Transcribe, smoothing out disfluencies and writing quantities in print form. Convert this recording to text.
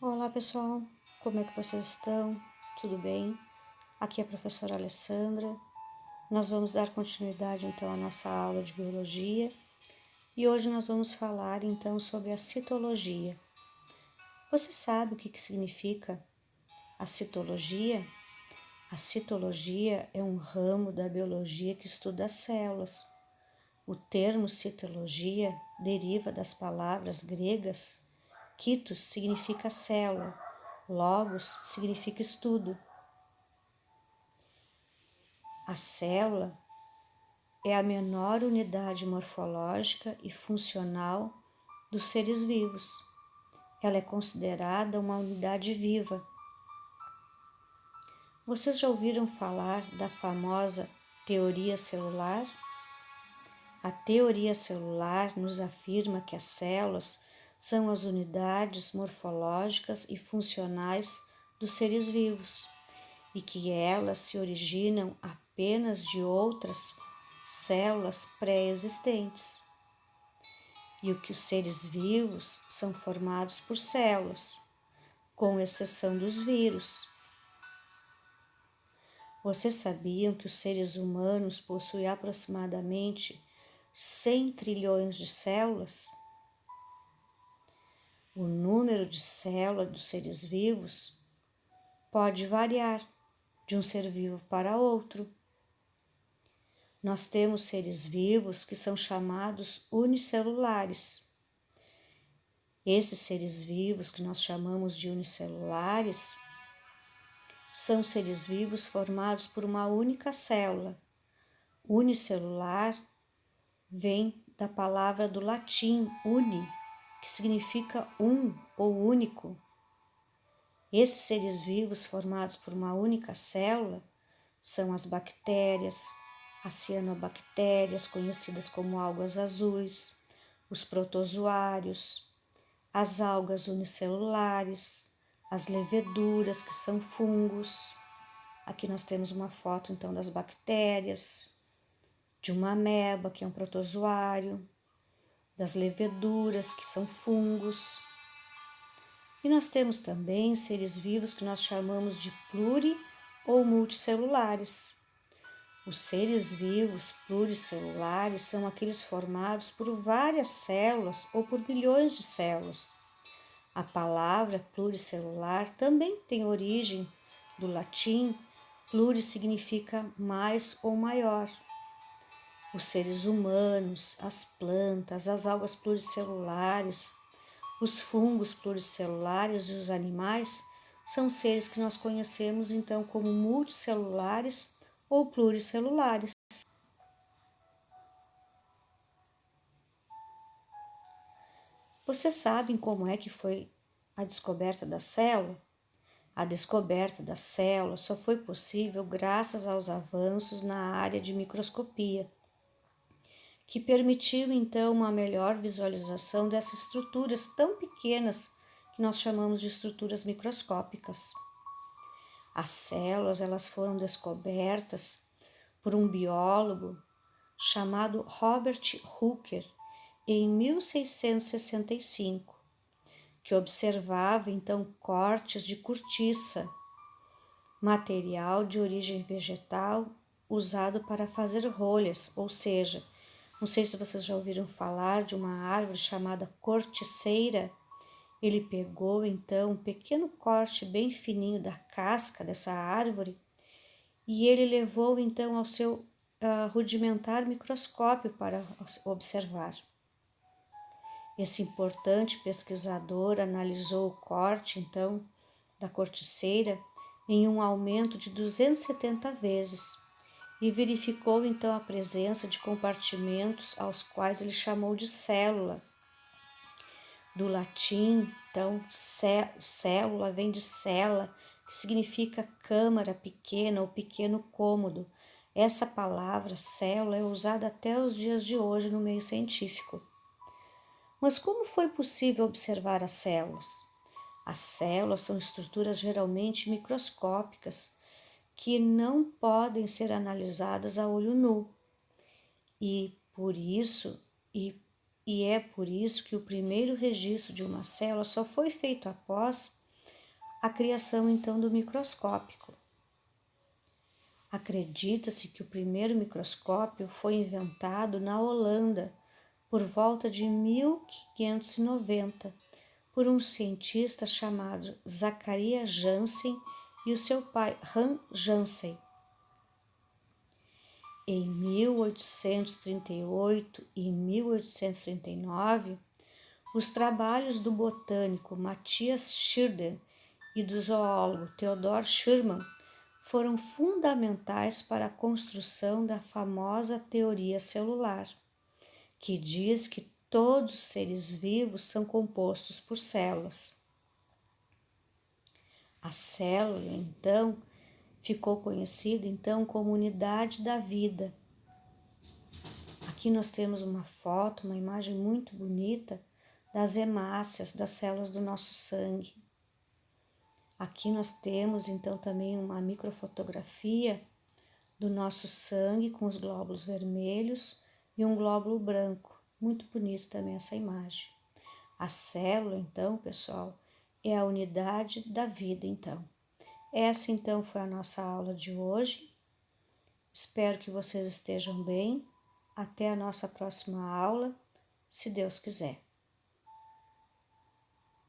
Olá pessoal, como é que vocês estão? Tudo bem? Aqui é a professora Alessandra. Nós vamos dar continuidade então à nossa aula de biologia e hoje nós vamos falar então sobre a citologia. Você sabe o que significa a citologia? A citologia é um ramo da biologia que estuda as células. O termo citologia deriva das palavras gregas. Cytos significa célula, logos significa estudo. A célula é a menor unidade morfológica e funcional dos seres vivos. Ela é considerada uma unidade viva. Vocês já ouviram falar da famosa teoria celular? A teoria celular nos afirma que as células são as unidades morfológicas e funcionais dos seres vivos e que elas se originam apenas de outras células pré-existentes. E que os seres vivos são formados por células, com exceção dos vírus. Vocês sabiam que os seres humanos possuem aproximadamente 100 trilhões de células? O número de células dos seres vivos pode variar de um ser vivo para outro. Nós temos seres vivos que são chamados unicelulares. Esses seres vivos que nós chamamos de unicelulares são seres vivos formados por uma única célula. Unicelular vem da palavra do latim uni, que significa um ou único. Esses seres vivos formados por uma única célula são as bactérias, as cianobactérias, conhecidas como algas azuis, os protozoários, as algas unicelulares, as leveduras, que são fungos. Aqui nós temos uma foto então das bactérias, de uma ameba, que é um protozoário, das leveduras, que são fungos. E nós temos também seres vivos que nós chamamos de pluri ou multicelulares. Os seres vivos pluricelulares são aqueles formados por várias células ou por milhões de células. A palavra pluricelular também tem origem do latim. Pluri significa mais ou maior. Os seres humanos, as plantas, as algas pluricelulares, os fungos pluricelulares e os animais são seres que nós conhecemos então como multicelulares ou pluricelulares. Vocês sabem como é que foi a descoberta da célula? A descoberta da célula só foi possível graças aos avanços na área de microscopia, que permitiu então uma melhor visualização dessas estruturas tão pequenas que nós chamamos de estruturas microscópicas. As células elas foram descobertas por um biólogo chamado Robert Hooker em 1665, que observava então cortes de cortiça, material de origem vegetal usado para fazer rolhas, ou seja, não sei se vocês já ouviram falar de uma árvore chamada corticeira. Ele pegou então um pequeno corte bem fininho da casca dessa árvore e ele levou então ao seu rudimentar microscópio para observar. Esse importante pesquisador analisou o corte então da corticeira em um aumento de 270 vezes e verificou então a presença de compartimentos aos quais ele chamou de célula. Do latim, então, célula vem de cella, que significa câmara pequena ou pequeno cômodo. Essa palavra célula é usada até os dias de hoje no meio científico. Mas como foi possível observar as células? As células são estruturas geralmente microscópicas que não podem ser analisadas a olho nu. E é por isso que o primeiro registro de uma célula só foi feito após a criação então do microscópio. Acredita-se que o primeiro microscópio foi inventado na Holanda por volta de 1590 por um cientista chamado Zacharias Janssen e o seu pai Hans Janssen. Em 1838 e 1839, os trabalhos do botânico Matthias Schirder e do zoólogo Theodor Schirmann foram fundamentais para a construção da famosa teoria celular, que diz que todos os seres vivos são compostos por células. A célula, então, ficou conhecida como unidade da vida. Aqui nós temos uma foto, uma imagem muito bonita das hemácias, das células do nosso sangue. Aqui nós temos então também uma microfotografia do nosso sangue com os glóbulos vermelhos e um glóbulo branco. Muito bonito também essa imagem. A célula, então, pessoal, é a unidade da vida, então. Essa, então, foi a nossa aula de hoje. Espero que vocês estejam bem. Até a nossa próxima aula, se Deus quiser.